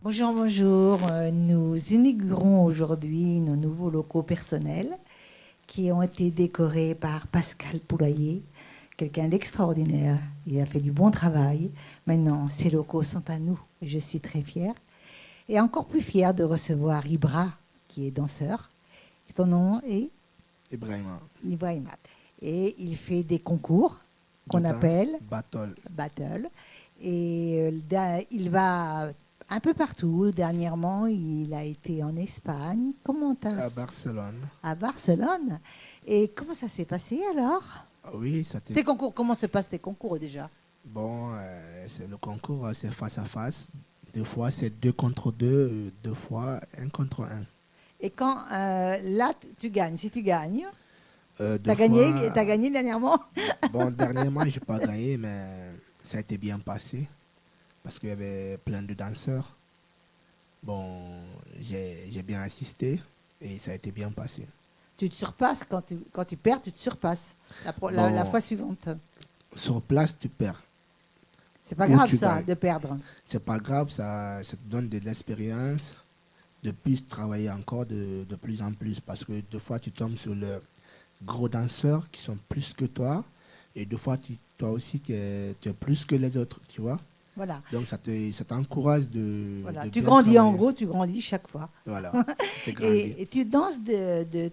Bonjour, bonjour. Nous inaugurons aujourd'hui nos nouveaux locaux personnels qui ont été décorés par Pascal Poulailler, quelqu'un d'extraordinaire. Il a fait du bon travail. Maintenant, ces locaux sont à nous et je suis très fière. Et encore plus fière de recevoir Ibra, qui est danseur. Ton nom est Ibrahima. Ibrahima. Et il fait des concours qu'on De danse, appelle battle. Et il va un peu partout. Dernièrement, il a été en Espagne. À Barcelone. À Barcelone. Et comment ça s'est passé alors? Oui, ça t'est... Tes concours, comment se passent tes concours déjà? Bon, c'est le concours, c'est face à face. Deux fois, c'est 2 contre 2. Deux fois, 1 contre 1. Et quand là, tu gagnes, si tu gagnes, Deux t'as gagné, fois, t'as gagné dernièrement? bon, dernièrement, je n'ai pas gagné, mais ça a été bien passé. Parce qu'il y avait plein de danseurs. Bon, j'ai bien assisté et ça a été bien passé. Tu te surpasses, quand tu perds, tu te surpasses la fois suivante. Sur place, tu perds. C'est pas Ou grave tu ça, gagnes. de perdre. C'est pas grave, ça te donne de l'expérience, de plus travailler encore de plus en plus. Parce que deux fois, tu tombes sur le gros danseurs qui sont plus que toi. Et deux fois, toi aussi, tu es plus que les autres, tu vois. Voilà. Donc, ça t'encourage de... Voilà. de Tu bien grandis en travailler. gros, tu grandis chaque fois. Voilà. C'est grandi. Et tu danses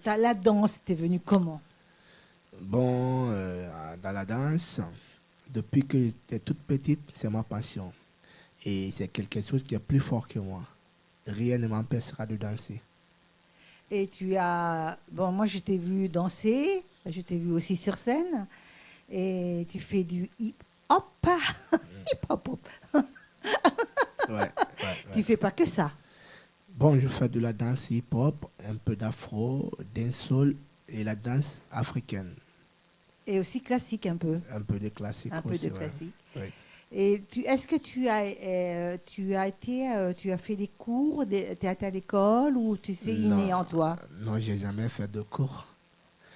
la danse, t'es venue comment? Bon, dans la danse, depuis que j'étais toute petite, c'est ma passion. Et c'est quelque chose qui est plus fort que moi. Rien ne m'empêchera de danser. Et bon, moi je t'ai vu danser, je t'ai vu aussi sur scène, et tu fais du hip-hop. Hip-hop. Ouais. Tu fais pas que ça. Bon, je fais de la danse hip-hop, un peu d'afro, dancehall et la danse africaine. Et aussi classique un peu. Un peu de classique Un peu aussi. de classique. Oui. Et est-ce que tu as fait des cours, tu es été à l'école ou tu sais inné en toi? Non, j'ai jamais fait de cours.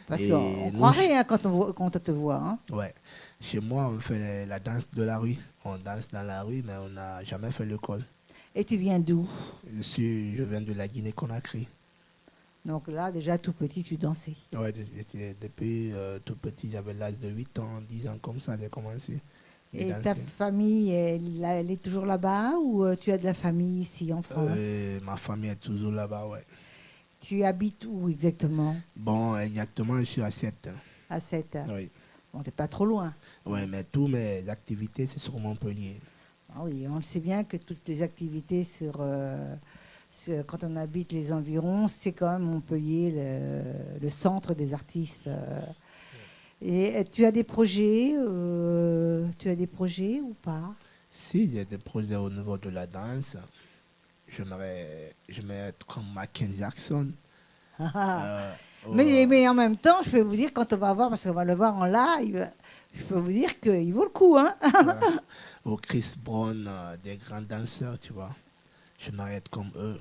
Parce Et qu'on nous, croirait hein, quand on te voit. Hein. ouais. Chez moi, on fait la danse de la rue. On danse dans la rue, mais on n'a jamais fait l'école. Et tu viens d'où? Je viens de la Guinée-Conakry. Donc là, déjà tout petit, tu dansais. Ouais, depuis tout petit, j'avais l'âge de 8 ans, 10 ans, comme ça, j'ai commencé. Et ta famille, elle est toujours là-bas ou tu as de la famille ici en France? Ma famille est toujours là-bas, ouais. Tu habites où exactement? Bon, exactement, je suis à 7. À 7. Oui. Bon, t'es pas trop loin. Ouais, mais toutes mes activités, c'est sur Montpellier. Ah oui, on le sait bien que toutes les activités quand on habite les environs, c'est quand même Montpellier, le centre des artistes. Et tu as des projets ou pas? Si j'ai des projets au niveau de la danse, j'aimerais être comme Michael Jackson. Mais en même temps, je peux vous dire, quand on va voir, parce qu'on va le voir en live, je peux vous dire qu'il vaut le coup. Hein. Ou Chris Brown, des grands danseurs, tu vois. J'aimerais être comme eux.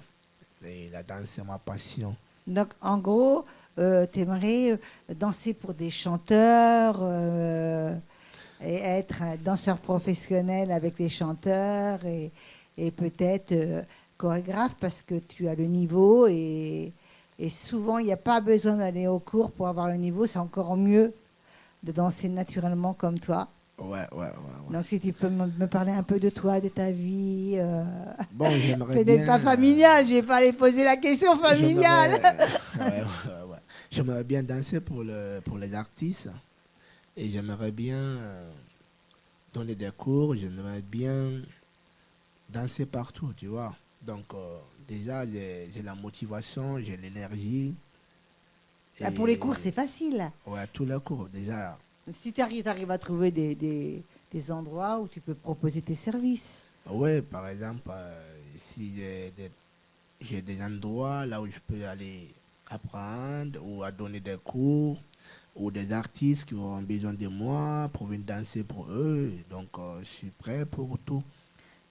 Et la danse, c'est ma passion. Donc, en gros, tu aimerais danser pour des chanteurs et être un danseur professionnel avec les chanteurs et peut-être chorégraphe parce que tu as le niveau et souvent, il n'y a pas besoin d'aller au cours pour avoir le niveau. C'est encore mieux de danser naturellement comme toi. Ouais. Donc, si tu peux me parler un peu de toi, de ta vie. Bon, j'aimerais Peut-être bien... pas familiale, je vais pas aller poser la question familiale. Ouais. J'aimerais bien danser pour les artistes. Et j'aimerais bien donner des cours. J'aimerais bien danser partout, tu vois. Donc, déjà, j'ai la motivation, j'ai l'énergie. Pour les cours, c'est facile. Ouais, tous les cours, déjà. Si tu arrives à trouver des endroits où tu peux proposer tes services. Oui, par exemple, si j'ai des endroits là où je peux aller apprendre ou à donner des cours ou des artistes qui auront besoin de moi pour venir danser pour eux. Donc, je suis prêt pour tout.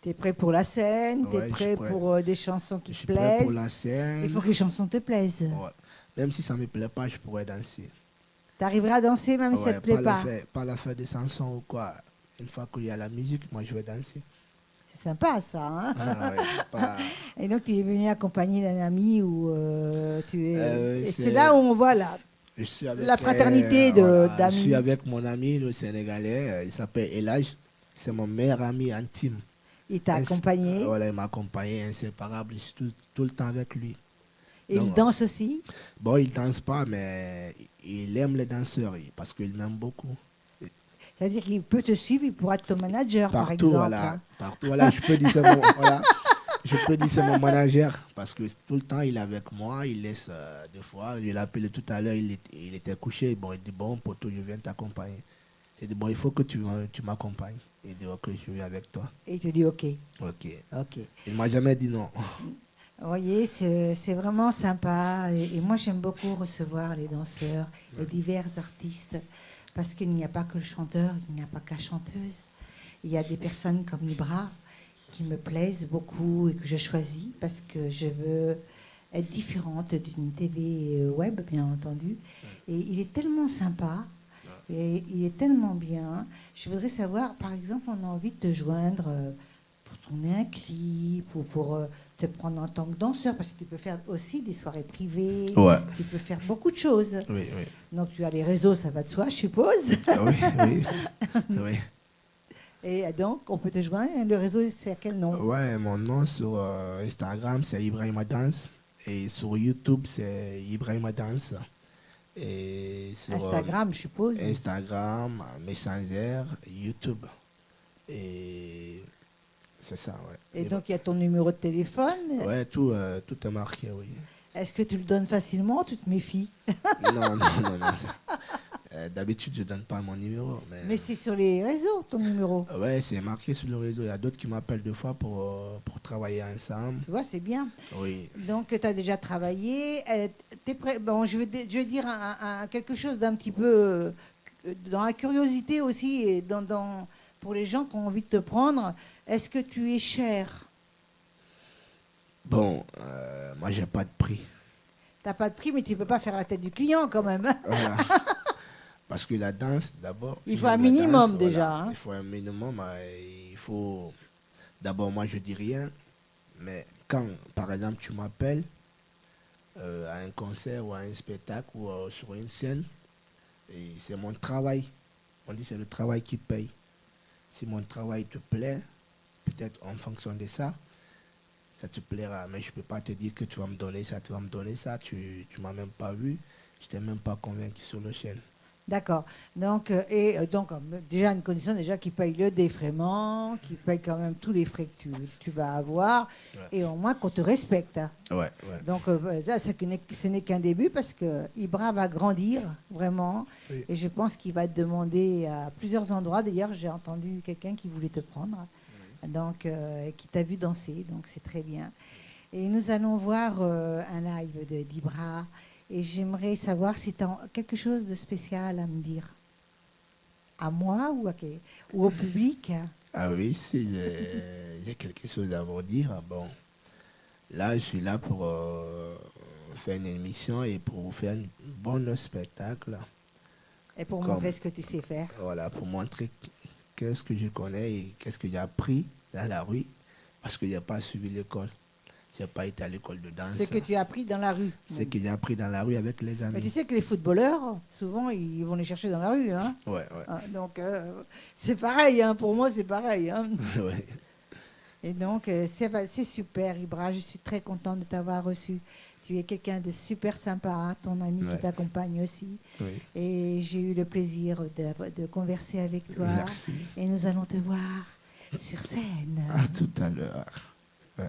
Tu es prêt pour la scène, tu es Ouais, prêt pour des chansons qui Je te suis prêt pour plaisent. la scène. Il faut que les chansons te plaisent. Ouais. Même si ça ne me plaît pas, je pourrais danser. Tu arriveras à danser même si ça ne te plaît pas. Pas la faire des chansons ou quoi. Une fois qu'il y a la musique, moi je vais danser. C'est sympa ça. Hein. Ah, ouais, Et donc tu es venu accompagné d'un ami ou tu es. Et c'est- c'est là où on voit je suis avec, la fraternité voilà, d'amis. je suis avec mon ami, le Sénégalais, il s'appelle Elage. C'est mon meilleur ami intime. Il t'a accompagné. Voilà, il m'a accompagné, inséparable. Je suis tout le temps avec lui. Et il Donc, danse aussi. bon, il danse pas, mais il aime les danseurs parce qu'il m'aime beaucoup. C'est-à-dire qu'il peut te suivre, il pourra être ton manager, par Partout, exemple. voilà, Hein. partout, voilà, je peux dire c'est mon manager parce que tout le temps il est avec moi, il laisse des fois, je l'ai appelé tout à l'heure, il était couché, bon, il dit bon poto, je viens t'accompagner. J'ai dit bon, il faut que tu m'accompagnes. Il dit ok, je viens avec toi. Et il te dit OK. Ok. OK. Il m'a jamais dit non. Vous voyez, c'est vraiment sympa. Et moi, j'aime beaucoup recevoir les danseurs, les divers artistes, parce qu'il n'y a pas que le chanteur, il n'y a pas que la chanteuse. Il y a des personnes comme Ibra qui me plaisent beaucoup et que je choisis parce que je veux être différente d'une TV web, bien entendu. Et il est tellement sympa. Et il est tellement bien. Je voudrais savoir, par exemple, on a envie de te joindre pour tourner un clip ou pour te prendre en tant que danseur, parce que tu peux faire aussi des soirées privées, Ouais. tu peux faire beaucoup de choses. Oui, oui. Donc tu as les réseaux, ça va de soi, je suppose. Ah oui, oui. Oui. Et donc, on peut te joindre. Le réseau, c'est à quel nom? Ouais, mon nom sur Instagram, c'est Ibrahima Dance. Et sur YouTube, c'est Ibrahima Dance. Et sur Instagram, je suppose. Instagram, Messenger, YouTube. Et c'est ça, ouais. Et donc, il y a ton numéro de téléphone. Ouais, tout est marqué, oui. Est-ce que tu le donnes facilement ou tu te méfies? Non. D'habitude, je ne donne pas mon numéro. Mais c'est sur les réseaux, ton numéro. Ouais, c'est marqué sur le réseau. Il y a d'autres qui m'appellent deux fois pour travailler ensemble. Tu vois, c'est bien. Oui. Donc, tu as déjà travaillé. T'es prêt. Bon, je vais dire quelque chose d'un petit peu dans la curiosité aussi et pour les gens qui ont envie de te prendre. Est-ce que tu es cher? Bon, moi, j'ai pas de prix. Tu n'as pas de prix, mais tu ne peux pas faire la tête du client quand même. Voilà. Parce que la danse, d'abord... Il faut un minimum déjà. Voilà, Hein. il faut un minimum. Il faut... D'abord, moi, je dis rien. Mais quand, par exemple, tu m'appelles à un concert ou à un spectacle ou sur une scène, et c'est mon travail. On dit c'est le travail qui paye. Si mon travail te plaît, peut-être en fonction de ça, ça te plaira. Mais je ne peux pas te dire que tu vas me donner ça, tu vas me donner ça. Tu ne m'as même pas vu. Je ne t'ai même pas convaincu sur le chaîne. D'accord. Donc, déjà une condition déjà qui paye le défraiement, qui paye quand même tous les frais que tu vas avoir, Ouais. et au moins qu'on te respecte. Hein. Ouais. Donc, ça, ce n'est qu'un début parce que Ibra va grandir vraiment. Oui. Et je pense qu'il va te demander à plusieurs endroits. D'ailleurs, j'ai entendu quelqu'un qui voulait te prendre, donc, qui t'a vu danser. Donc, c'est très bien. Et nous allons voir un live d'Ibra. Et j'aimerais savoir si tu as quelque chose de spécial à me dire. À moi ou au public? Ah oui, si j'ai quelque chose à vous dire. Bon, là, je suis là pour faire une émission et pour vous faire un bon spectacle. Et pour montrer ce que tu sais faire. Voilà, pour montrer qu'est-ce que je connais et qu'est-ce que j'ai appris dans la rue, parce que je n'ai pas suivi l'école. Je n'ai pas été à l'école de danse. Ce que tu as appris dans la rue. Ce que j'ai appris dans la rue avec les amis. Mais tu sais que les footballeurs, souvent, ils vont les chercher dans la rue. Hein. Ouais. Donc, c'est pareil. Hein. Pour moi, c'est pareil. Hein. Ouais. Et donc, c'est super, Ibra. Je suis très contente de t'avoir reçu. Tu es quelqu'un de super sympa, hein, ton ami qui t'accompagne aussi. Oui. Et j'ai eu le plaisir de converser avec toi. Merci. Et nous allons te voir sur scène. À tout à l'heure. Ouais.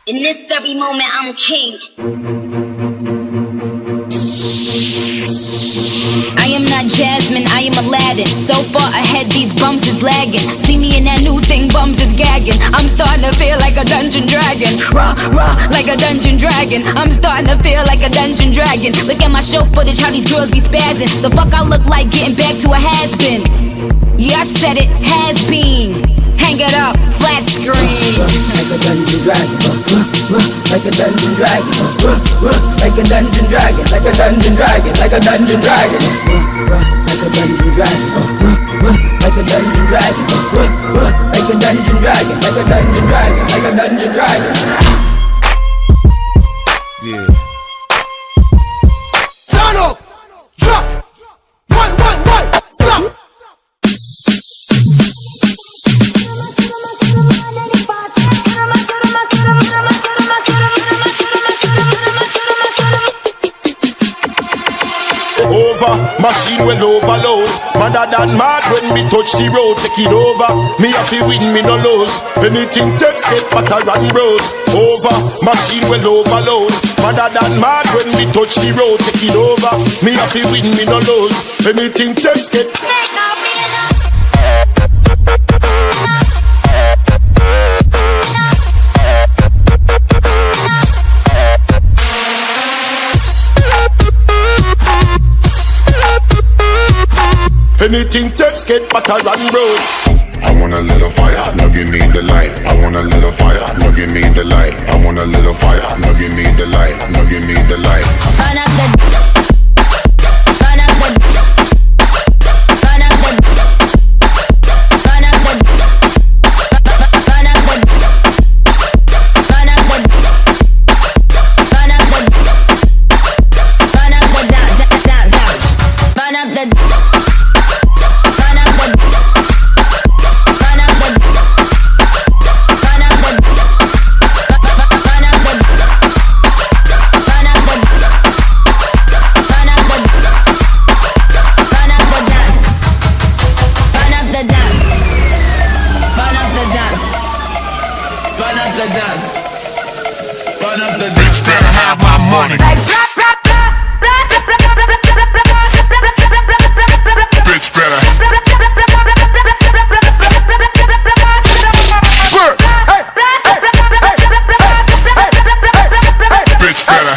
In this very moment, I'm king. I am not Jasmine, I am Aladdin. So far ahead, these bums is lagging. See me in that new thing, bums is gagging. I'm starting to feel like a dungeon dragon. Rah, rah, like a dungeon dragon. I'm starting to feel like a dungeon dragon. Look at my show footage, how these girls be spazzing. So fuck I look like getting back to a has-been. Yeah, I said it, has been. Hang it up, flat screen. Like a dungeon dragon, like a dungeon dragon, like a dungeon dragon, like a dungeon dragon, like a dungeon dragon, like a dungeon dragon, like a dungeon dragon, like a dungeon dragon, like a dungeon dragon, like a dungeon dragon. Yeah. Turn up, drop, one, stop. Over, machine well overload. Madder than mad when me touch the road. Take it over, me have to win, me no lose. Anything test it, but I run rose. Over, machine well overload. Madder than mad when me touch the road. Take it over, me have to win, me no lose. Anything test it. Anything test get but I run road. I want a little fire, now give me the light. I want a little fire, now give me the light. I want a little fire, now give me the light. Now give me the light. Burn up the, burn up the, burn up the, burn up the, burn up the, burn up the, burn up the, burn up the down, burn up the. Bitch better have my money. Bitch better. Bitch better.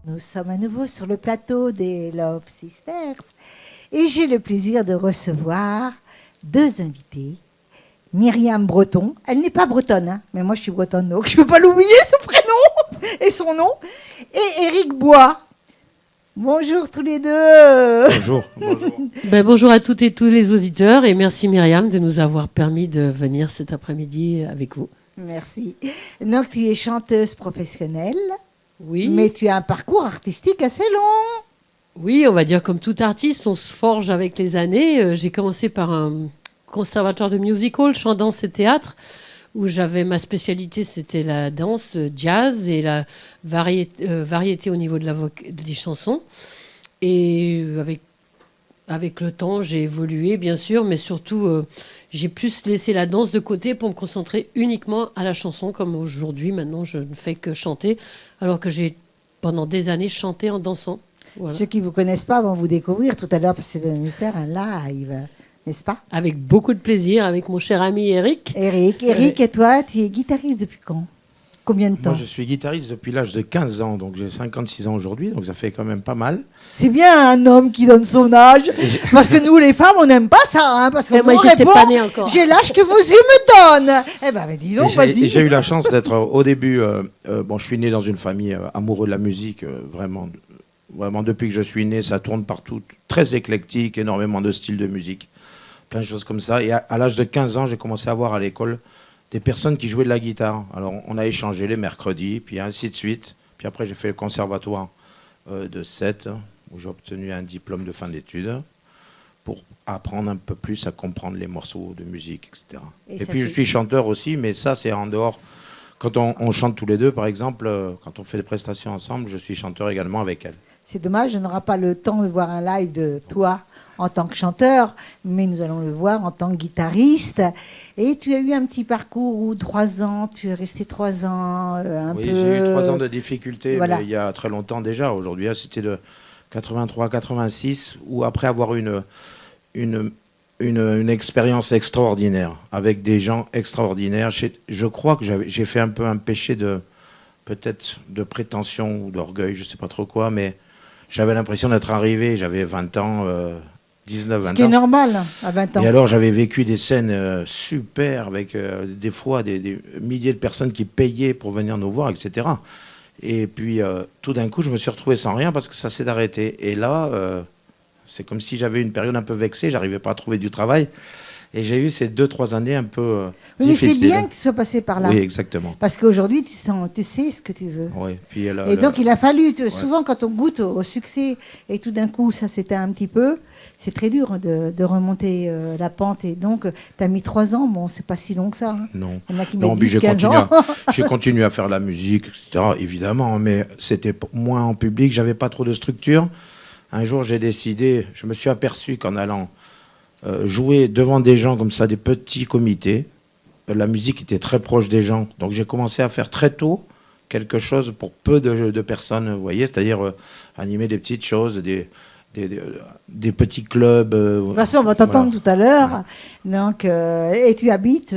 Nous sommes à nouveau sur le plateau des Love Sisters et j'ai le plaisir de recevoir deux invités. Myriam Breton, elle n'est pas bretonne, hein, mais moi je suis bretonne, donc je ne peux pas l'oublier, son prénom et son nom. Et Éric Bois. Bonjour tous les deux. Bonjour. Bonjour à toutes et tous les auditeurs et merci Myriam de nous avoir permis de venir cet après-midi avec vous. Merci. Donc tu es chanteuse professionnelle. Oui. Mais tu as un parcours artistique assez long. Oui, on va dire comme tout artiste, on se forge avec les années. J'ai commencé par un conservatoire de musical, chant, danse et théâtre, où j'avais ma spécialité, c'était la danse, le jazz et la variété au niveau de des chansons. Et avec le temps, j'ai évolué, bien sûr, mais surtout, j'ai plus laissé la danse de côté pour me concentrer uniquement à la chanson, comme aujourd'hui. Maintenant, je ne fais que chanter, alors que j'ai, pendant des années, chanté en dansant. Voilà. Ceux qui ne vous connaissent pas vont vous découvrir tout à l'heure, parce que vous allez nous faire un live, n'est-ce pas? Avec beaucoup de plaisir, avec mon cher ami Eric. Eric, et toi, tu es guitariste depuis quand? Combien de temps? Moi, je suis guitariste depuis l'âge de 15 ans, donc j'ai 56 ans aujourd'hui, donc ça fait quand même pas mal. C'est bien un homme qui donne son âge, parce que nous, les femmes, on n'aime pas ça, hein, parce que moi, nous, on j'étais répond, pas née encore. j'ai l'âge que vos yeux me donnent. Eh ben, mais dis donc, vas-y. J'ai eu la chance d'être au début, bon, je suis né dans une famille amoureuse de la musique, vraiment depuis que je suis né, ça tourne partout, très éclectique, énormément de styles de musique, plein de choses comme ça. Et à l'âge de 15 ans, j'ai commencé à voir à l'école des personnes qui jouaient de la guitare. Alors on a échangé les mercredis, puis ainsi de suite. Puis après j'ai fait le conservatoire de 7, où j'ai obtenu un diplôme de fin d'études pour apprendre un peu plus à comprendre les morceaux de musique, etc. Et puis je suis chanteur aussi, mais ça c'est en dehors. Quand on chante tous les deux, par exemple, quand on fait des prestations ensemble, je suis chanteur également avec elle. C'est dommage, on n'aura pas le temps de voir un live de toi en tant que chanteur, mais nous allons le voir en tant que guitariste. Et tu as eu un petit parcours où 3 ans, tu es resté 3 ans Oui, peu... j'ai eu 3 ans de difficultés, Voilà. mais il y a très longtemps déjà. Aujourd'hui, c'était de 83-86, où après avoir une expérience extraordinaire, avec des gens extraordinaires, je crois que j'ai fait un peu un péché peut-être de prétention ou d'orgueil, je ne sais pas trop quoi, mais j'avais l'impression d'être arrivé, j'avais 20 ans, 19, 20 ans. Ce qui est normal à 20 ans. Et alors j'avais vécu des scènes super, avec des fois des milliers de personnes qui payaient pour venir nous voir, etc. Et puis tout d'un coup, je me suis retrouvé sans rien parce que ça s'est arrêté. Et là, c'est comme si j'avais une période un peu vexée, j'arrivais pas à trouver du travail. Et j'ai eu ces 2-3 années un peu oui, mais difficiles. c'est bien que tu sois passé par là. Oui, exactement. Parce qu'aujourd'hui, tu sais ce que tu veux. Oui. Puis Et donc, il a fallu, souvent quand on goûte au succès, et tout d'un coup, ça s'éteint un petit peu, c'est très dur de remonter la pente. Et donc, tu as mis 3 ans, bon, c'est pas si long que ça. Hein. Non. Il y en a qui Non, mettent puis 10, 15 ans. j'ai continué à faire la musique, etc., évidemment, mais c'était moins en public, j'avais pas trop de structure. Un jour, j'ai décidé, je me suis aperçu qu'en allant jouer devant des gens comme ça, des petits comités, la musique était très proche des gens. Donc j'ai commencé à faire très tôt quelque chose pour peu de personnes, vous voyez, c'est-à-dire animer des petites choses, des petits clubs. De toute façon, on va t'entendre tout à l'heure. Donc, et tu habites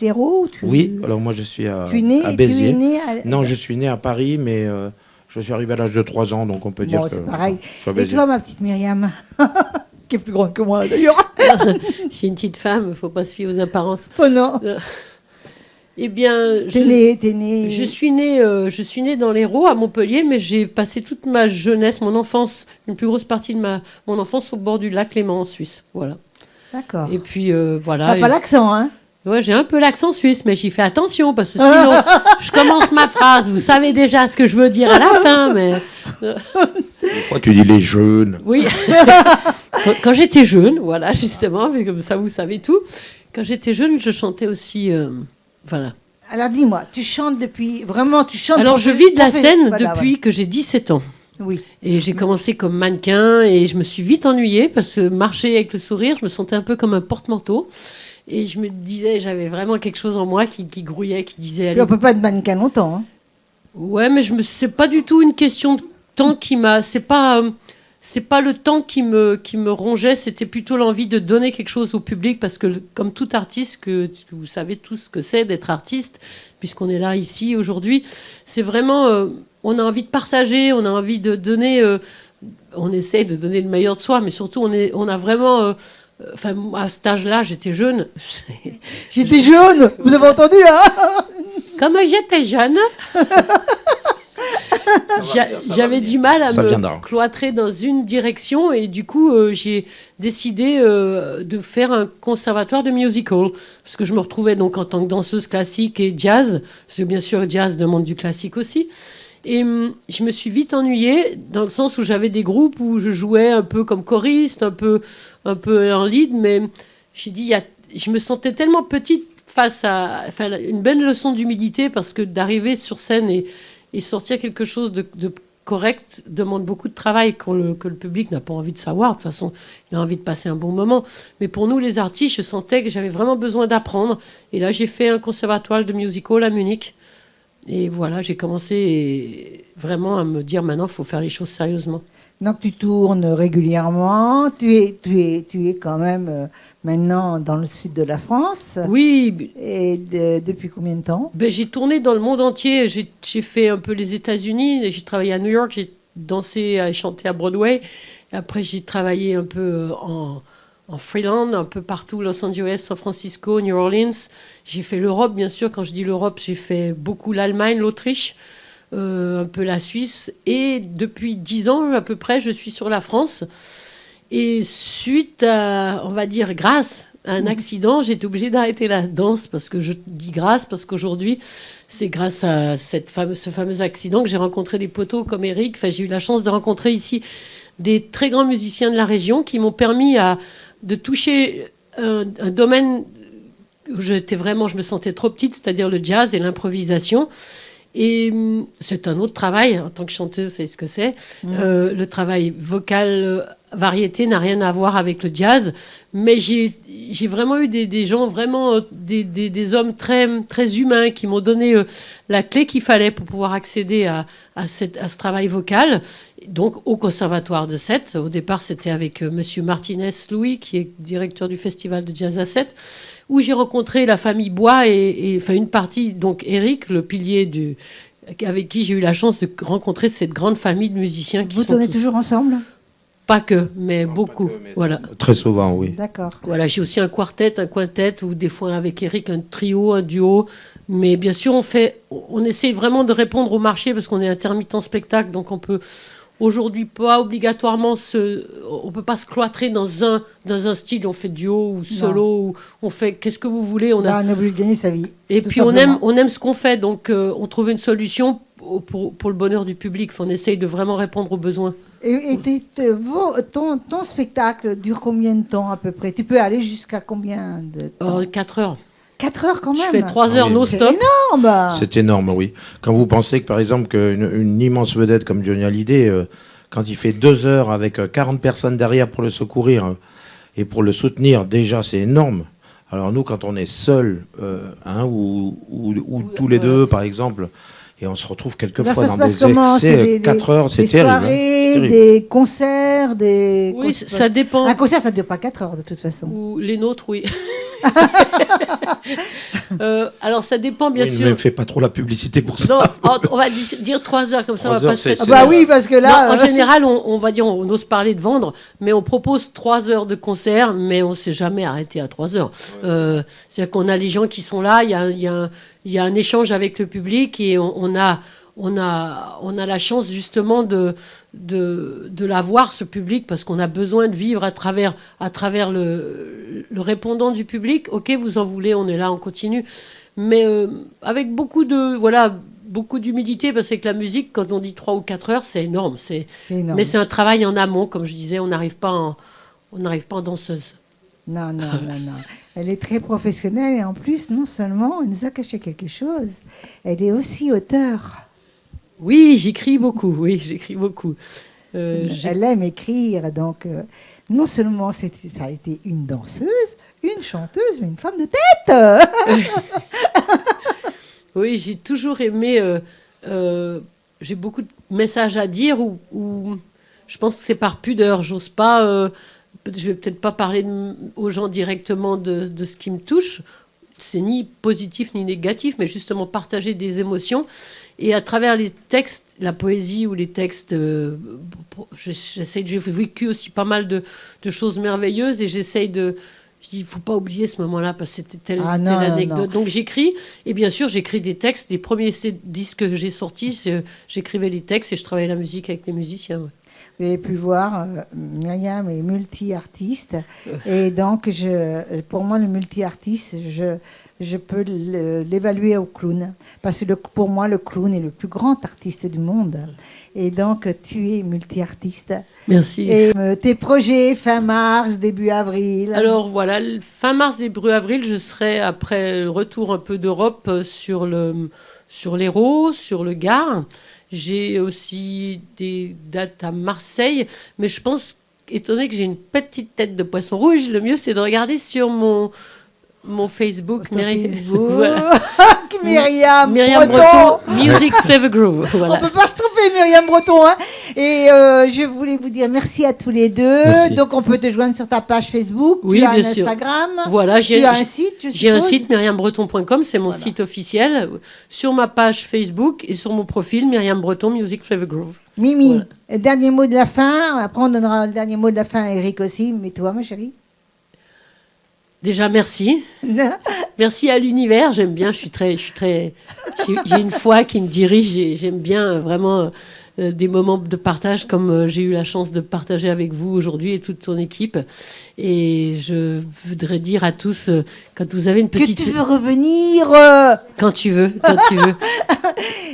l'Hérault Oui, alors moi je suis à Béziers. Tu es né Non, je suis né à Paris, mais je suis arrivé à l'âge de 3 ans, donc on peut dire que c'est pareil. je suis à Et Béziers. toi, ma petite Myriam, qui est plus grande que moi d'ailleurs. Je suis une petite femme, il ne faut pas se fier aux apparences. Oh non. Eh bien, T'es née. je suis née dans l'Hérault, à Montpellier, mais j'ai passé toute ma jeunesse, mon enfance, une plus grosse partie de mon enfance au bord du lac Léman en Suisse. Voilà. D'accord. Et puis voilà. T'as pas l'accent, hein? Ouais, j'ai un peu l'accent suisse, mais j'y fais attention parce que sinon, je commence ma phrase. Vous savez déjà ce que je veux dire à la fin, mais. Des fois, tu dis les jeunes. Oui. Quand j'étais jeune, voilà, justement, mais comme ça, vous savez tout. Quand j'étais jeune, je chantais aussi. Voilà. Alors dis-moi, tu chantes depuis. Vraiment, tu chantes. Alors, je vis de la scène Voilà, depuis que j'ai 17 ans. Oui. Et j'ai commencé comme mannequin et je me suis vite ennuyée parce que marcher avec le sourire, je me sentais un peu comme un porte-manteau. Et je me disais, j'avais vraiment quelque chose en moi qui grouillait, qui disait... Puis on peut pas être mannequin longtemps. Hein. Ouais, mais c'est pas du tout une question de temps qui m'a... C'est pas le temps qui me rongeait, c'était plutôt l'envie de donner quelque chose au public parce que, comme tout artiste, que vous savez tous ce que c'est d'être artiste, puisqu'on est là ici aujourd'hui, c'est vraiment... on a envie de partager, on a envie de donner... on essaie de donner le meilleur de soi, mais surtout, on a vraiment... Enfin, à cet âge-là, j'étais jeune. J'étais jaune, vous avez entendu, hein? Comme j'étais jeune, j'avais du mal à me cloîtrer dans une direction et du coup, j'ai décidé de faire un conservatoire de musical parce que je me retrouvais donc en tant que danseuse classique et jazz, parce que bien sûr, jazz demande du classique aussi. Et je me suis vite ennuyée dans le sens où j'avais des groupes où je jouais un peu comme choriste, un peu en lead, mais j'ai dit, je me sentais tellement petite face à une belle leçon d'humilité parce que d'arriver sur scène et sortir quelque chose de correct demande beaucoup de travail que le public n'a pas envie de savoir. De toute façon, il a envie de passer un bon moment. Mais pour nous, les artistes, je sentais que j'avais vraiment besoin d'apprendre. Et là, j'ai fait un conservatoire de musical à Munich. Et voilà, j'ai commencé vraiment à me dire maintenant, il faut faire les choses sérieusement. Donc tu tournes régulièrement, tu es quand même maintenant dans le sud de la France. Oui. Et depuis combien de temps? J'ai tourné dans le monde entier, j'ai fait un peu les États-Unis, j'ai travaillé à New York, j'ai dansé et chanté à Broadway. Et après j'ai travaillé un peu en freelance, un peu partout, Los Angeles, San Francisco, New Orleans. J'ai fait l'Europe, bien sûr. Quand je dis l'Europe, j'ai fait beaucoup l'Allemagne, l'Autriche, un peu la Suisse. Et depuis 10 ans, à peu près, je suis sur la France. Et suite à, on va dire, grâce un accident. J'étais obligée d'arrêter la danse parce que je dis grâce, parce qu'aujourd'hui, c'est grâce à ce fameux accident que j'ai rencontré des poteaux comme Eric. Enfin, j'ai eu la chance de rencontrer ici des très grands musiciens de la région qui m'ont permis de toucher un domaine où je me sentais trop petite, c'est-à-dire le jazz et l'improvisation. Et c'est un autre travail, en tant que chanteuse, c'est ce que c'est. Le travail vocal, variété n'a rien à voir avec le jazz, mais j'ai vraiment eu des gens, vraiment des hommes très, très humains qui m'ont donné la clé qu'il fallait pour pouvoir accéder à ce travail vocal. Donc au Conservatoire de Sète. Au départ, c'était avec Monsieur Martinez Louis, qui est directeur du Festival de Jazz à Sète, où j'ai rencontré la famille Bois et enfin une partie, donc Eric, le pilier avec qui j'ai eu la chance de rencontrer cette grande famille de musiciens. Vous tournez toujours ensemble? Pas que, mais beaucoup. Pas que, mais voilà. Très souvent, oui. D'accord. Voilà, j'ai aussi un quartet, un quintet, ou des fois avec Eric, un trio, un duo. Mais bien sûr, on essaie vraiment de répondre au marché parce qu'on est intermittent spectacle, donc on peut aujourd'hui pas obligatoirement on peut pas se cloîtrer dans un style. On fait duo ou solo, ou on fait qu'est-ce que vous voulez. On est obligé de gagner sa vie. Et puis on aime ce qu'on fait, donc on trouve une solution pour le bonheur du public. On essaye de vraiment répondre aux besoins. Et ton spectacle dure combien de temps à peu près? Tu peux aller jusqu'à combien de temps? 4 heures. 4 heures quand même. Je fais 3 heures non-stop. C'est énorme. C'est énorme, oui. Quand vous pensez que, par exemple, qu'une immense vedette comme Johnny Hallyday, quand il fait 2 heures avec 40 personnes derrière pour le secourir et pour le soutenir, déjà, c'est énorme. Alors nous, quand on est seul, ou tous les deux, par exemple, et on se retrouve quelquefois dans des excès, 4 heures, c'est terrible. Des soirées, des concerts, des... Oui, ça dépend. Un concert, ça ne dure pas 4 heures de toute façon. Ou les nôtres, oui. Alors ça dépend bien sûr. Ne me fais pas trop la publicité pour ça. Non, on va dire 3 heures comme ça. 3 on va heures, pas se faire... bah oui, parce que là. Non, en général, on va dire, on ose parler de vendre, mais on propose 3 heures de concert, mais on ne s'est jamais arrêté à 3 heures. C'est-à-dire qu'on a les gens qui sont là, il y a un échange avec le public et on a la chance justement de l'avoir, ce public, parce qu'on a besoin de vivre à travers le répondant du public. Ok, vous en voulez, on est là, on continue. Mais avec beaucoup d'humilité, parce que la musique, quand on dit 3 ou 4 heures, c'est énorme. C'est énorme. Mais c'est un travail en amont, comme je disais, on n'arrive pas en danseuse. Non. Elle est très professionnelle et en plus, non seulement elle nous a caché quelque chose, elle est aussi auteure. Oui, j'écris beaucoup. Elle aime écrire, donc non seulement ça a été une danseuse, une chanteuse, mais une femme de tête. Oui, j'ai toujours aimé. J'ai beaucoup de messages à dire où je pense que c'est par pudeur. J'ose pas. Je vais peut-être pas parler aux gens directement de ce qui me touche. C'est ni positif ni négatif, mais justement partager des émotions. Et à travers les textes, la poésie ou les textes, j'ai vécu aussi pas mal de choses merveilleuses et j'essaye de... Je dis, il ne faut pas oublier ce moment-là parce que c'était telle anecdote. Non. Donc j'écris, et bien sûr j'écris des textes. Les premiers disques que j'ai sortis, j'écrivais les textes et je travaillais la musique avec les musiciens. Ouais. Vous avez pu voir, Myriam est multi-artiste. Et donc, pour moi, le multi-artiste, je peux l'évaluer au clown. Parce que pour moi, le clown est le plus grand artiste du monde. Et donc, tu es multi-artiste. Merci. Et tes projets, fin mars, début avril? Alors voilà, fin mars, début avril, je serai, après le retour un peu d'Europe, sur l'Hérault, sur le Gard. J'ai aussi des dates à Marseille, mais je pense, étant donné que j'ai une petite tête de poisson rouge, le mieux c'est de regarder sur mon Facebook. Voilà. Myriam Breton, Music Flavor Groove. Voilà. On ne peut pas se tromper, Myriam Breton. Hein. Et je voulais vous dire merci à tous les deux. Merci. Donc, on peut te joindre sur ta page Facebook. Oui, tu as un sûr. Instagram. Voilà, tu as un site, je suppose. J'ai un site, myriambreton.com, c'est mon site officiel. Sur ma page Facebook et sur mon profil, Myriam Breton, Music Flavor Groove. Mimi, voilà. Dernier mot de la fin. Après, on donnera le dernier mot de la fin à Eric aussi. Mais toi, ma chérie? Déjà, merci. Merci à l'univers. J'aime bien. J'ai une foi qui me dirige. J'aime bien vraiment des moments de partage comme j'ai eu la chance de partager avec vous aujourd'hui et toute ton équipe. Et je voudrais dire à tous, quand vous avez une petite... Que tu veux revenir Quand tu veux.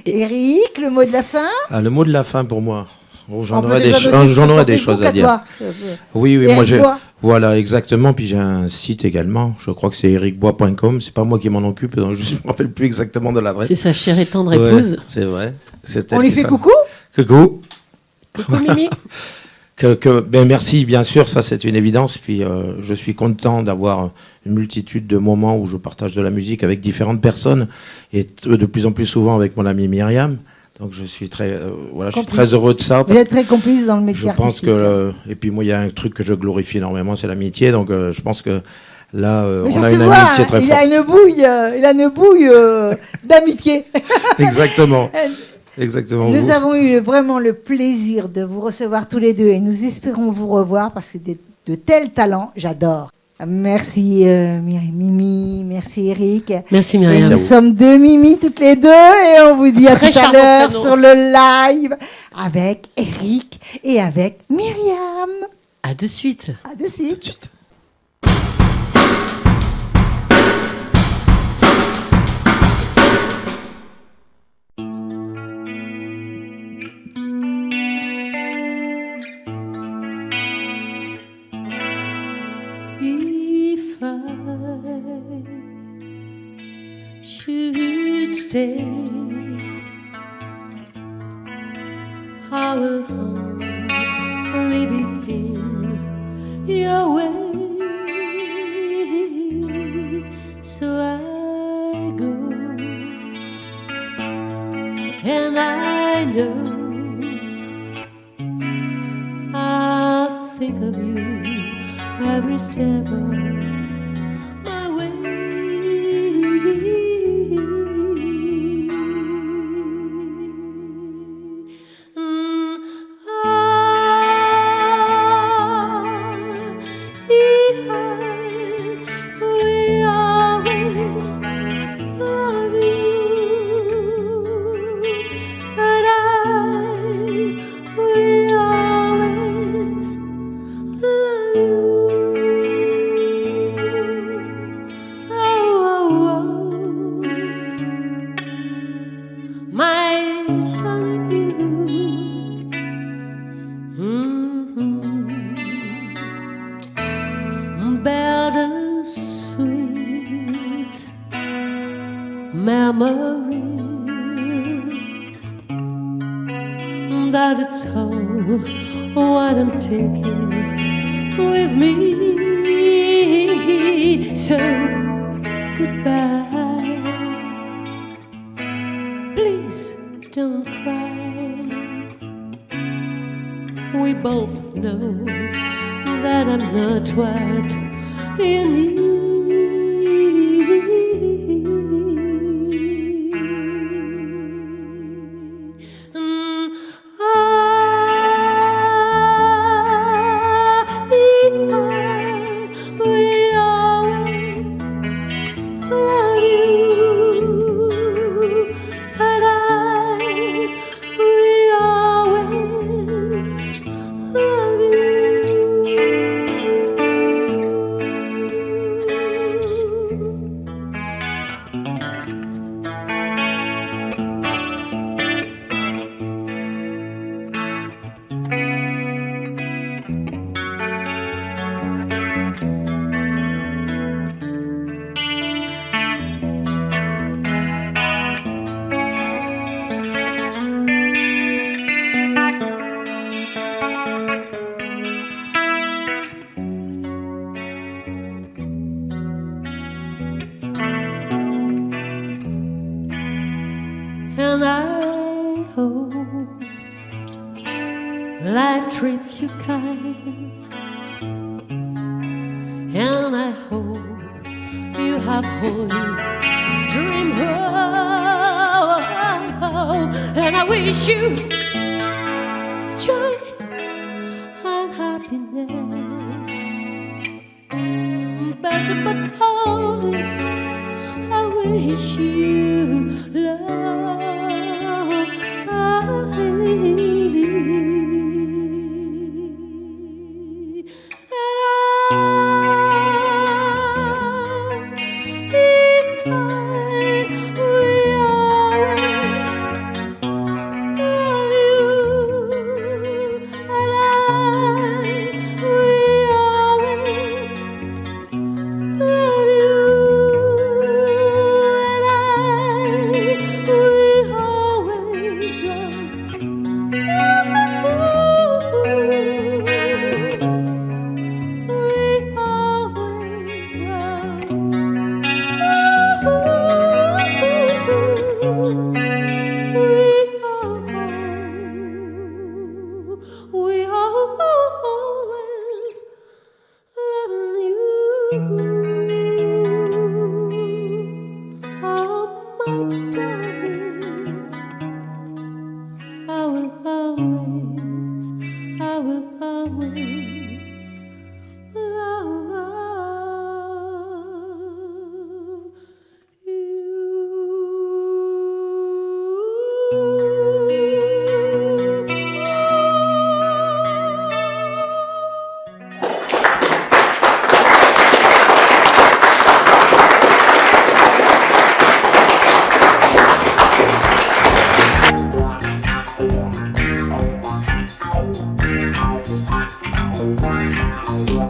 Eric, le mot de la fin. Le mot de la fin pour moi. Oh, j'en On peut aurais déjà des, bosser j'en sur aurais ton des choses à Facebook dire. toi. Oui, Eric moi j'ai. Bois. Voilà, exactement. Puis j'ai un site également. Je crois que c'est ericbois.com. C'est pas moi qui m'en occupe, donc je ne me rappelle plus exactement de l'adresse. C'est sa chère et tendre Ouais, épouse. c'est vrai. On lui fait coucou. Coucou. Coucou Mimi. Ben merci, bien sûr, ça c'est une évidence. Puis je suis content d'avoir une multitude de moments où je partage de la musique avec différentes personnes et de plus en plus souvent avec mon amie Myriam. Donc je suis très, je suis très heureux de ça. Vous êtes très complice dans le métier Je pense artistique. que et puis moi il y a un truc que je glorifie énormément, c'est l'amitié. Donc je pense que là Mais on ça a se une voit, amitié hein, très il forte. a une bouille d'amitié. Exactement. Exactement. Nous vous. avons eu vraiment le plaisir de vous recevoir tous les deux et nous espérons vous revoir parce que de tels talents, j'adore. Merci Mimi, merci Eric. Merci Et Myriam. nous sommes deux Mimi toutes les deux et on vous dit à Très tout à charmant l'heure prénom. sur le live avec Eric et avec Myriam. À de suite. À de suite. If I should stay, I will only be in your way. So I go, and I know I think of you every step of my way. We always love you, and we always love you. My darling, you bear the sweet memories that it's all what I'm taking with me. So goodbye. Please don't cry. We both know that I'm not what you need. We always love you, and we always love and I hope life treats you kind, and I hope you have holy dream and I wish you joy and happiness. But all this I wish you love. Oh, my darling, I will always love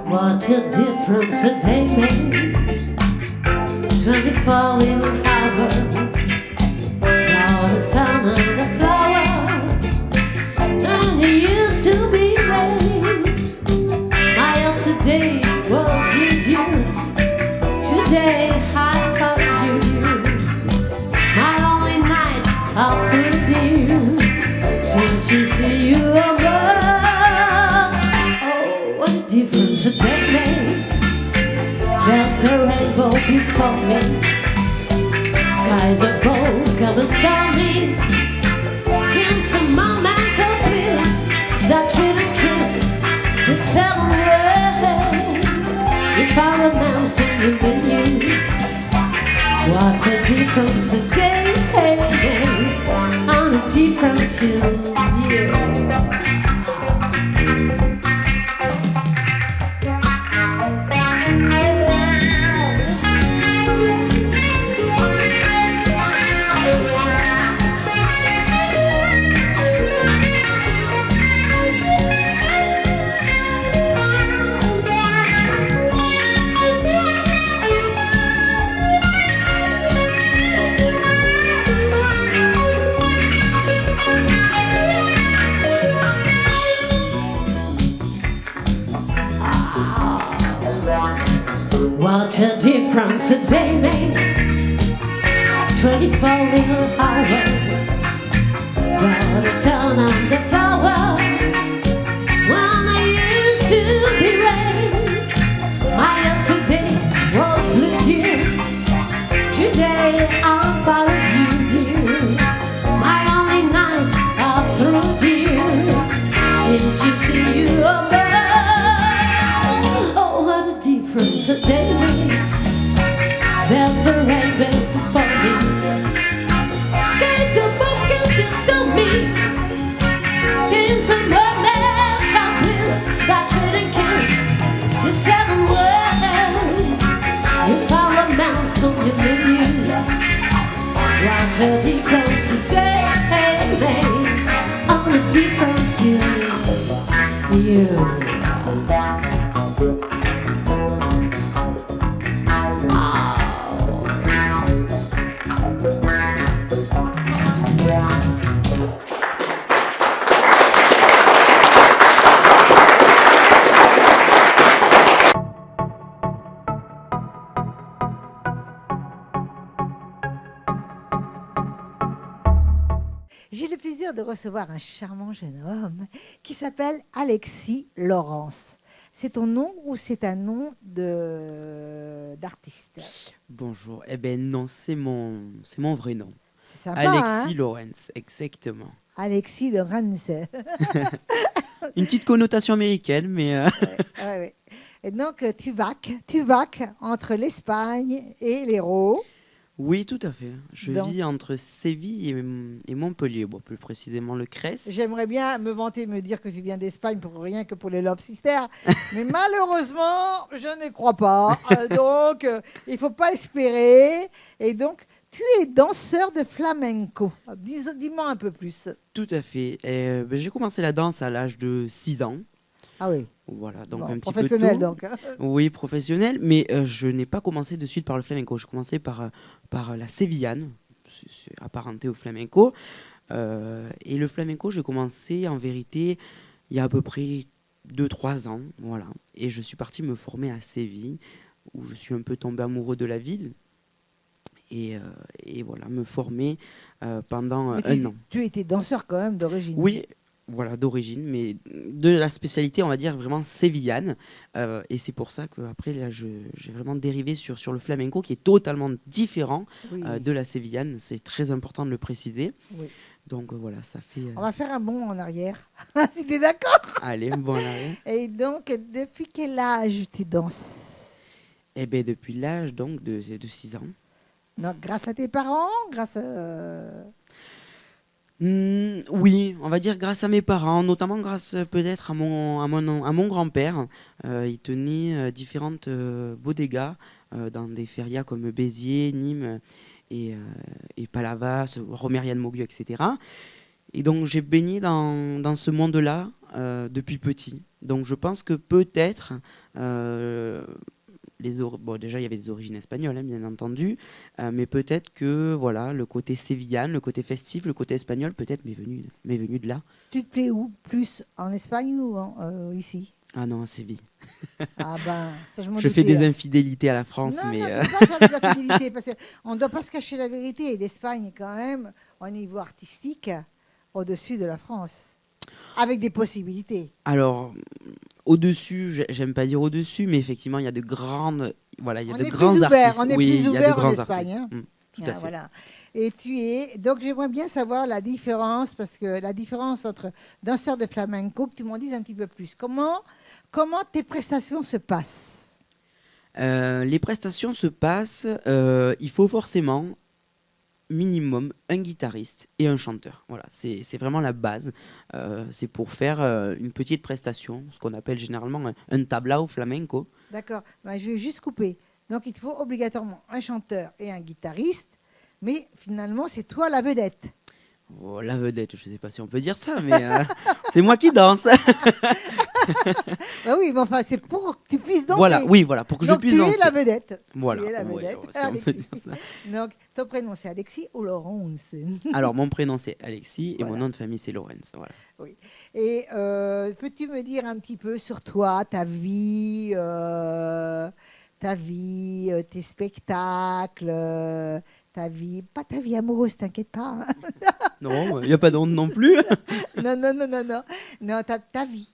What a difference a day makes. 24 little hours. Now the sun and the flower. And it used to be rain. My yesterday was with you. Today I got you. My only night I'll put you. Since you see you above. What a difference a day makes. There's a rainbow before me. Skies are bold, colors stormy. Since a moment of bliss that you didn't kiss, it's heaven world. If I romance and live in you, what a difference a day makes. And a difference is you. What a difference a day makes. 24 little hours. Well, the sun and the flower. When I used to be rain, my yesterday was blue dear. Today I'm part of you, dear. My only night are through, dear. Since you see you above. Oh, what a difference a day makes. There's a rainbow for me. Skies above can disturb me. Since a moment I bliss that couldn't kiss. It's heaven world. If I romance on you with you, what a difference a day makes. Oh, the difference is you. J'ai le plaisir de recevoir un charmant jeune homme qui s'appelle Alexis Laurence. C'est ton nom ou c'est un nom d'artiste? Bonjour. Eh ben non, c'est mon vrai nom. C'est sympa, Alexis hein? Lawrence, exactement. Alexis Laurence. Une petite connotation américaine, mais Ouais. Et donc, tu vaques entre l'Espagne et l'Hérault. oui, tout à fait. Je Donc- vis entre Séville et Montpellier, bon, plus précisément le Crest. J'aimerais bien me vanter, me dire que tu viens d'Espagne pour rien que pour les Love Sisters, mais malheureusement, je ne crois pas. Donc, il ne faut pas espérer. Et donc, tu es danseur de flamenco. Dis-moi un peu plus. Tout à fait. J'ai commencé la danse à l'âge de 6 ans. Ah oui, Voilà, donc bon, un petit professionnel peu tôt. donc. Hein. Oui, professionnel, mais je n'ai pas commencé de suite par le flamenco. Je commençais par la sévillane, c'est apparenté au flamenco. Et le flamenco, j'ai commencé en vérité il y a à peu près 2-3 ans. Voilà. Et je suis parti me former à Séville, où je suis un peu tombé amoureux de la ville. Et voilà, me former pendant Mais un an. tu étais danseur quand même d'origine. Oui, voilà, d'origine, mais de la spécialité, on va dire, vraiment sévillane. Et c'est pour ça qu'après, là, j'ai vraiment dérivé sur le flamenco, qui est totalement différent Oui. de la sévillane. C'est très important de le préciser. Oui. Donc voilà, ça fait... On va faire un bond en arrière, si tu es d'accord. Allez, bon, en arrière. Et donc, depuis quel âge tu danses? Eh bien, depuis l'âge donc de 6 ans. Donc, grâce à tes parents, grâce à... Oui, on va dire grâce à mes parents, notamment grâce peut-être à mon grand-père. Il tenait différentes bodegas dans des férias comme Béziers, Nîmes et Palavas, Romerian Mogu, etc. Et donc j'ai baigné dans ce monde-là depuis petit. Donc je pense que peut-être... Bon, déjà il y avait des origines espagnoles, hein, bien entendu, mais peut-être que voilà, le côté sévillane, le côté festif, le côté espagnol peut-être m'est venu de là. Tu te plais où? Plus en Espagne ou ici? Ah non, à Séville. Ah ben, ça je m'en Je fais doutais, des hein. infidélités à la France, Non, mais non, tu peux pas faire de la fidélité, parce qu'on ne doit pas se cacher la vérité. Et l'Espagne est quand même, au niveau artistique, au-dessus de la France, avec des possibilités. alors au-dessus, j'aime pas dire au-dessus, mais effectivement il y a de grandes, voilà, il y a On de est grands plus ouvert, artistes. on est Oui, plus il y a de ouvert en grands Espagne, artistes. hein. Tout Ah, à fait. voilà. Et tu es. Donc, j'aimerais bien savoir la différence, parce que la différence entre danseurs de flamenco, que tu m'en dises un petit peu plus. Comment tes prestations se passent? Les prestations se passent, il faut forcément minimum un guitariste et un chanteur. Voilà, c'est vraiment la base. C'est pour faire une petite prestation, ce qu'on appelle généralement un tablao flamenco. D'accord. Ben, je vais juste couper. Donc, il te faut obligatoirement un chanteur et un guitariste, mais finalement, c'est toi la vedette. Oh, la vedette, je ne sais pas si on peut dire ça, mais c'est moi qui danse. Ben oui, mais enfin, c'est pour que tu puisses danser. Voilà, oui, voilà, pour que Donc, je puisse tu danser. es la vedette. Voilà, Tu es la ouais, vedette, si on peut Alexis. dire ça. Donc, ton prénom, c'est Alexis ou Laurence? Alors, mon prénom c'est Alexis et Voilà. mon nom de famille c'est Lorenz. Voilà. Oui. Et peux-tu me dire un petit peu sur toi, ta vie, tes spectacles, ta vie, pas ta vie amoureuse, t'inquiète pas. Hein. Non, il n'y a pas d'onde non plus. Non, ta vie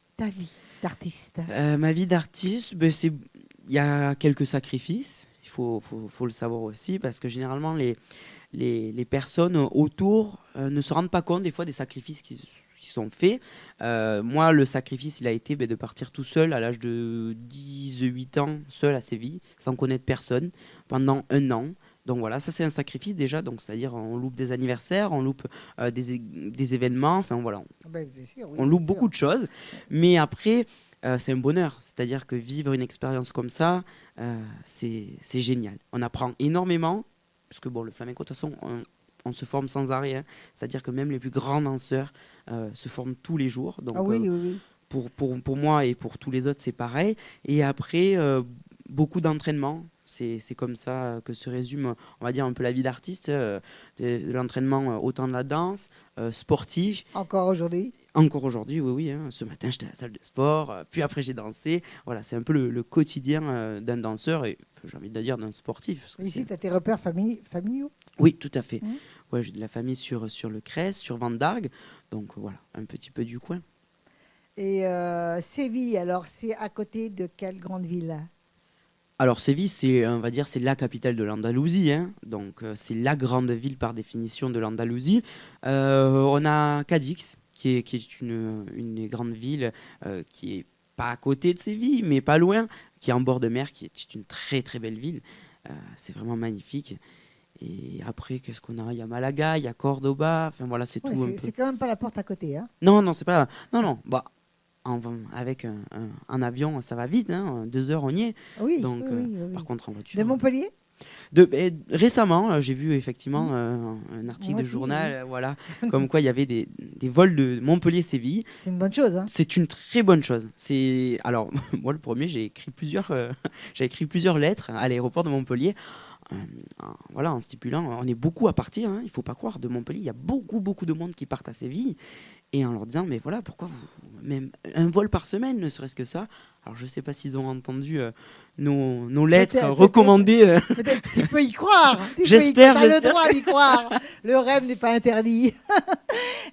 d'artiste. Ma vie d'artiste, ben, il y a quelques sacrifices. Il faut le savoir aussi parce que généralement les personnes autour ne se rendent pas compte des fois des sacrifices qui sont faits. Moi, le sacrifice, il a été de partir tout seul à l'âge de 18 ans, seul à Séville, sans connaître personne, pendant 1 an. Donc voilà, ça c'est un sacrifice déjà, donc c'est-à-dire on loupe des anniversaires, on loupe des événements, enfin voilà, Ben, bien sûr, oui, on loupe beaucoup de choses, mais après c'est un bonheur, c'est-à-dire que vivre une expérience comme ça, c'est génial. On apprend énormément, parce que bon, le flamenco de toute façon, on se forme sans arrêt, hein. C'est-à-dire que même les plus grands danseurs se forment tous les jours. Donc, Ah oui, oui. pour moi et pour tous les autres, c'est pareil. Et après, beaucoup d'entraînement. C'est comme ça que se résume, on va dire, un peu la vie d'artiste. De l'entraînement autant de la danse, sportif. Encore aujourd'hui? Encore aujourd'hui, oui, oui. Hein. Ce matin, j'étais à la salle de sport, puis après, j'ai dansé. Voilà, c'est un peu le quotidien d'un danseur et j'ai envie de dire d'un sportif. Parce que Ici, tu as tes repères familiaux? oui, tout à fait. Mmh. Ouais, j'ai de la famille sur le Crest, sur Vendargue. Donc voilà, un petit peu du coin. Et Séville, alors, c'est à côté de quelle grande ville? Alors Séville, on va dire, c'est la capitale de l'Andalousie, hein. Donc c'est la grande ville par définition de l'Andalousie. On a Cadix, qui est une des grandes villes qui est pas à côté de Séville, mais pas loin, qui est en bord de mer, qui est une très très belle ville. C'est vraiment magnifique. Et après, qu'est-ce qu'on a? Il y a Malaga, il y a Cordoba, enfin voilà, c'est Ouais, tout un peu. c'est quand même pas la porte à côté, hein? Non, c'est pas. Non, bah. Avec un avion, ça va vite, hein, 2 heures on y est. Oui, Donc, oui. par contre en voiture. De Montpellier? Récemment, j'ai vu effectivement un article Moi de aussi, journal, voilà, comme quoi il y avait des vols de Montpellier-Séville. C'est une bonne chose, hein? C'est une très bonne chose. Alors moi le premier, j'ai écrit plusieurs lettres à l'aéroport de Montpellier. En stipulant, on est beaucoup à partir, hein, il ne faut pas croire, de Montpellier, il y a beaucoup de monde qui partent à Séville, et en leur disant mais voilà, pourquoi même un vol par semaine, ne serait-ce que ça. Alors je sais pas s'ils ont entendu nos lettres recommandées. Peut-être tu peux y croire. J'espère, Tu as le droit d'y croire. Le rêve n'est pas interdit.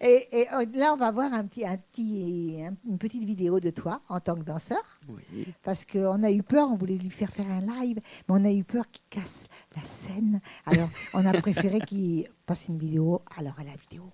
et là, on va voir une petite vidéo de toi en tant que danseur. Oui. Parce qu'on a eu peur, on voulait lui faire un live, mais on a eu peur qu'il casse la scène. Alors, on a préféré qu'il passe une vidéo. Alors, à la vidéo.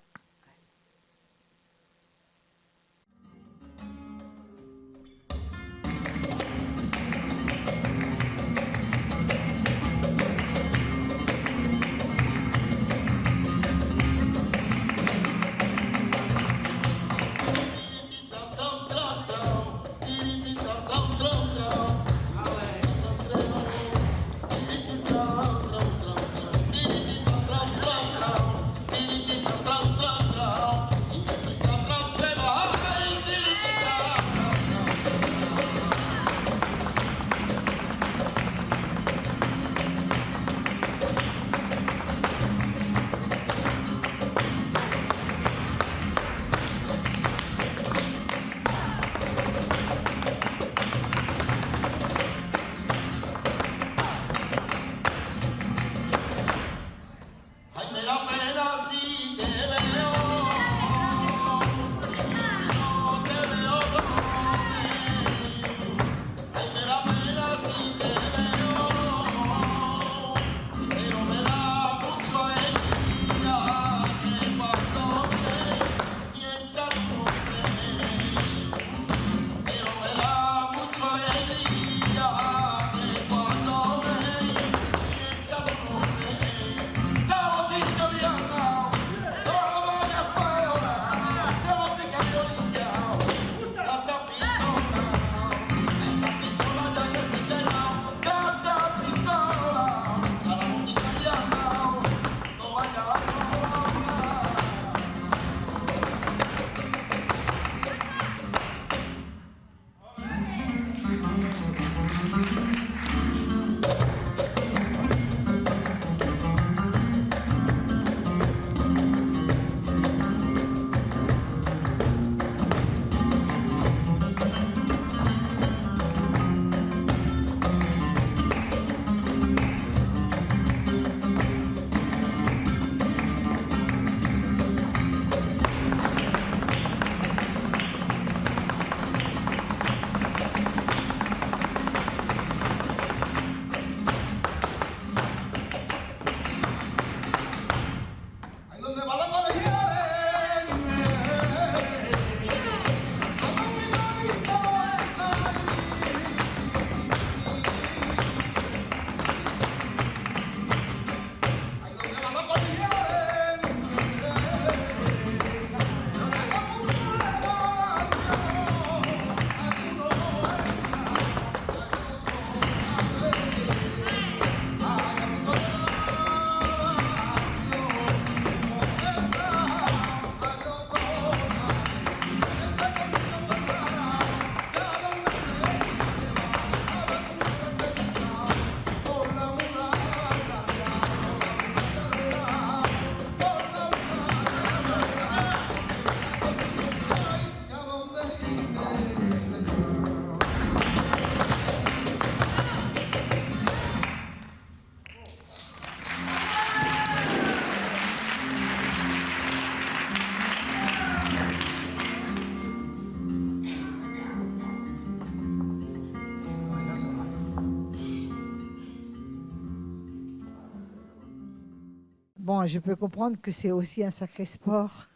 Bon, je peux comprendre que c'est aussi un sacré sport.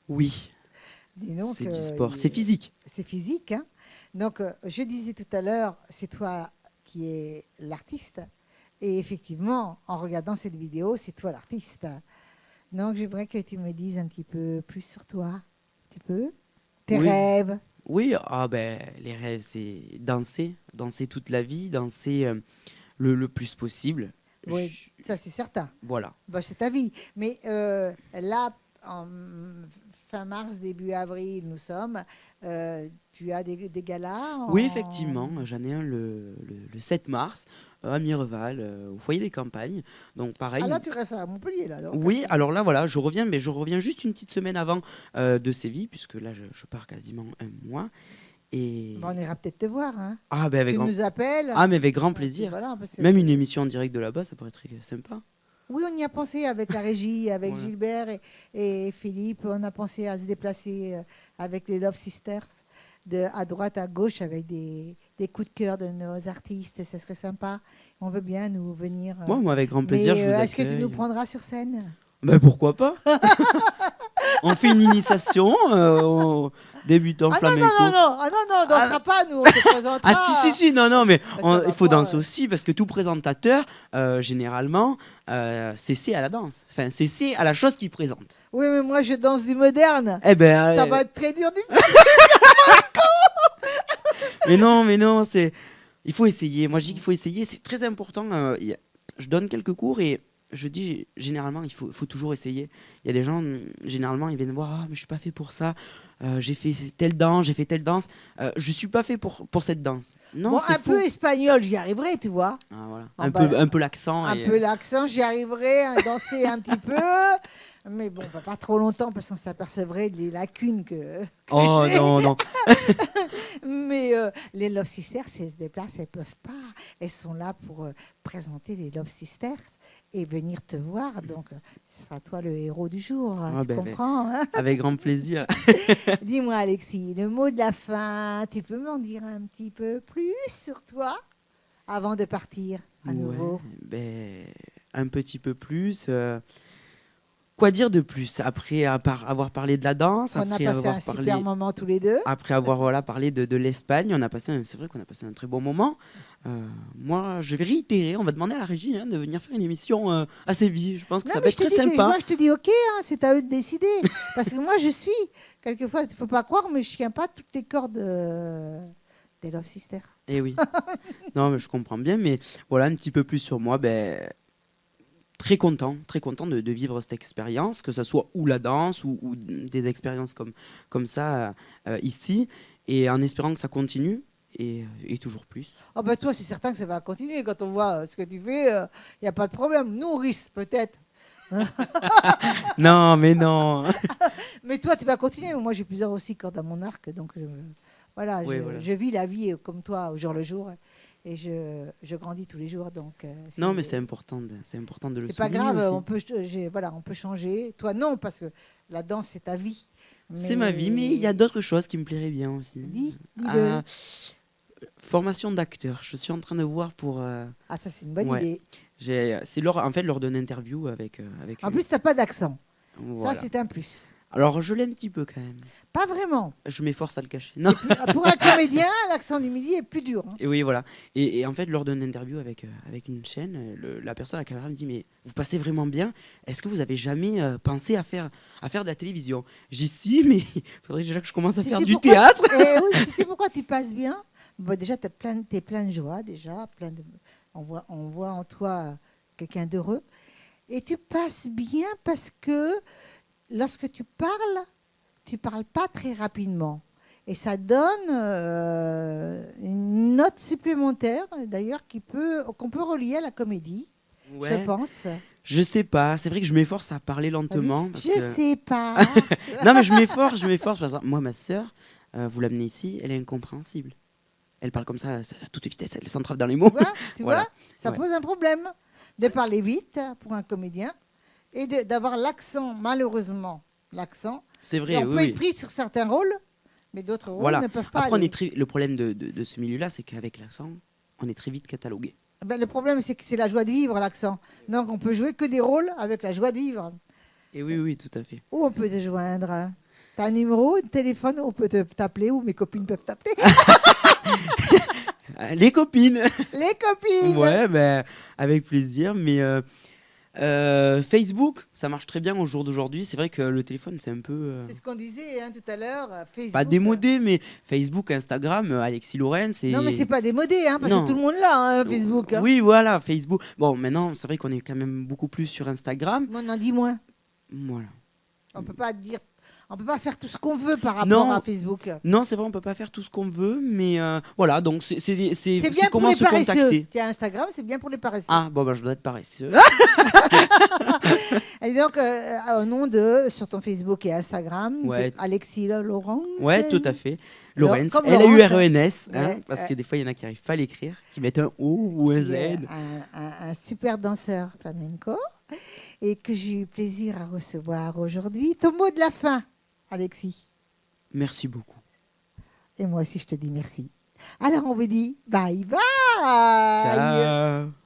Oui, Dis donc, c'est du sport, c'est physique. C'est physique. Hein. Donc, je disais tout à l'heure, c'est toi qui es l'artiste. Et effectivement, en regardant cette vidéo, c'est toi l'artiste. Donc, j'aimerais que tu me dises un petit peu plus sur toi. Un petit peu. Tes Oui. rêves. Oui, les rêves, c'est danser toute la vie, danser le plus possible. Oui, ça c'est certain. Voilà. Bah, c'est ta vie. Mais là, fin mars, début avril, nous sommes. Tu as des galas Oui, effectivement, j'en ai un le 7 mars à Mireval, au foyer des campagnes. Donc pareil. Ah là, tu restes à Montpellier, là. Donc. Oui, alors là, voilà, je reviens, mais je reviens juste une petite semaine avant de Séville, puisque là, je pars quasiment un mois. Et... Bon, on ira peut-être te voir. Hein. Ah, ben avec tu grand... nous appelles. Ah, mais avec grand plaisir. Voilà, parce que Même une émission en direct de là-bas, ça pourrait être très sympa. Oui, on y a pensé avec la régie, avec Ouais. Gilbert et Philippe. On a pensé à se déplacer avec les Love Sisters, à droite, à gauche, avec des coups de cœur de nos artistes. Ça serait sympa. On veut bien nous venir. Moi, avec grand plaisir, Mais, je vous est-ce que tu accueille. nous prendras sur scène? Ben pourquoi pas. On fait une initiation aux débutants flamenco. On dansera pas, nous, on te présentera. Ah si, non, mais Ça va il faut pas, danser aussi, parce que tout présentateur, généralement, c'est à la danse. Enfin, c'est à la chose qu'il présente. Oui, mais moi, je danse du moderne. Eh ben, Ça va être très dur du mais non, c'est... Il faut essayer. Moi, je dis qu'il faut essayer. C'est très important. Je donne quelques cours et je dis, généralement, il faut toujours essayer. Il y a des gens, généralement, ils viennent me voir, ah, mais je suis pas fait pour ça. J'ai fait telle danse, je suis pas fait pour cette danse. Non, bon, c'est un faux. peu espagnol, j'y arriverai, tu vois. Ah, voilà. Ah, Un peu l'accent. Un peu l'accent, j'y arriverai à danser un petit peu. Mais bon, pas trop longtemps parce qu'on s'apercevrait des lacunes que Oh j'ai. non. Mais les Love Sisters, si elles se déplacent, elles peuvent pas. Elles sont là pour présenter les Love Sisters et venir te voir. Donc, ce sera toi le héros du jour. Ah, tu ben, comprends hein. Avec grand plaisir. Dis-moi, Alexis, le mot de la fin, tu peux m'en dire un petit peu plus sur toi avant de partir à nouveau? Ben, un petit peu plus. Quoi dire de plus après avoir parlé de la danse, On a après passé avoir un parlé, super moment tous les deux. après avoir parlé de l'Espagne, c'est vrai qu'on a passé un très bon moment. Moi, je vais réitérer, on va demander à la régie de venir faire une émission à Séville. Je pense que Non, ça mais va être très sympa. Moi, je te dis OK, hein, c'est à eux de décider. Parce que moi, je suis, quelquefois, il ne faut pas croire, mais je ne tiens pas toutes les cordes des Love Sisters. Eh oui. Non, mais je comprends bien, mais voilà, un petit peu plus sur moi. Ben, très content de vivre cette expérience, que ce soit ou la danse ou des expériences comme ça ici, et en espérant que ça continue. Et toujours plus. Oh ben toi, c'est certain que ça va continuer. Quand on voit ce que tu fais, il n'y a pas de problème. Nous, on risque peut-être. Non, mais non. Mais toi, tu vas continuer. Moi, j'ai plusieurs aussi cordes à mon arc. Donc, voilà, Oui, je vis la vie comme toi, au jour le jour. Et je grandis tous les jours. Donc, Non, mais c'est important de le souligner. C'est pas grave, aussi. on peut changer. Toi, non, parce que la danse, c'est ta vie. C'est ma vie, mais il y a d'autres choses qui me plairaient bien aussi. Dis-le. Formation d'acteur. Je suis en train de voir pour... Ah, ça, c'est une bonne idée. C'est lors d'une interview avec En plus, tu n'as pas d'accent. voilà. Ça, c'est un plus. Alors, je l'ai un petit peu quand même. Pas vraiment. Je m'efforce à le cacher. Non. Pour un comédien, l'accent du midi est plus dur. Hein. Et oui, voilà. Et en fait, lors d'une interview avec une chaîne, la personne à la caméra me dit, mais vous passez vraiment bien. Est-ce que vous avez jamais pensé à faire de la télévision? J'ai dit, si, mais il faudrait déjà que je commence à faire du théâtre. Oui, tu sais pourquoi tu passes bien? Bon, déjà, tu es plein de joie. Déjà, on voit en toi quelqu'un d'heureux. Et tu passes bien parce que lorsque tu parles pas très rapidement. Et ça donne une note supplémentaire, d'ailleurs, qu'on peut relier à la comédie, Ouais. je pense. Je sais pas. C'est vrai que je m'efforce à parler lentement. Sais pas. Non, mais je m'efforce. Par exemple, moi, ma sœur, vous l'amenez ici, elle est incompréhensible. Elle parle comme ça à toute vitesse, elle s'entrave dans les mots. Tu Voilà. vois, ça pose un problème de parler vite pour un comédien et d'avoir l'accent, malheureusement, l'accent. C'est vrai, Et on peut oui. être pris sur certains rôles, mais d'autres rôles Voilà. ne peuvent pas Après, aller. le problème de ce milieu-là, c'est qu'avec l'accent, on est très vite catalogué. Ben, le problème, c'est que c'est la joie de vivre, l'accent. Donc, on peut jouer que des rôles avec la joie de vivre. Et oui, tout à fait. Où on peut se joindre? T'as un numéro, un téléphone, on peut t'appeler, ou mes copines peuvent t'appeler. Les copines. Les copines. Ouais, ben, avec plaisir. Mais Facebook, ça marche très bien au jour d'aujourd'hui. C'est vrai que le téléphone, c'est un peu... C'est ce qu'on disait tout à l'heure. Facebook. Pas démodé, mais Facebook, Instagram, Alexis Lorenz. Non, mais c'est pas démodé, parce Non. que tout le monde l'a, Facebook. Hein. Oui, voilà, Facebook. Bon, maintenant, c'est vrai qu'on est quand même beaucoup plus sur Instagram. Mais on en dit moins. Voilà. On peut pas dire. On peut pas faire tout ce qu'on veut par rapport Non. à Facebook. Non, c'est vrai, on peut pas faire tout ce qu'on veut, mais voilà, donc c'est C'est bien pour comment les se paresseux. contacter. Tiens, Instagram, c'est bien pour les paresseux. Ah, bon, bah, je dois être paresseux. Et donc, au nom de, sur ton Facebook et Instagram, Ouais. de Alexis Laurence. Ouais, tout à fait. Alors, Laurence, comme Laurens, hein, Ouais, parce que des fois, il y en a qui n'arrivent pas à l'écrire, qui mettent un O ou un qui Z. est un super danseur flamenco et que j'ai eu plaisir à recevoir aujourd'hui. Ton mot de la fin, Alexis. Merci beaucoup. Et moi aussi, je te dis merci. Alors, on vous dit bye bye. Ciao.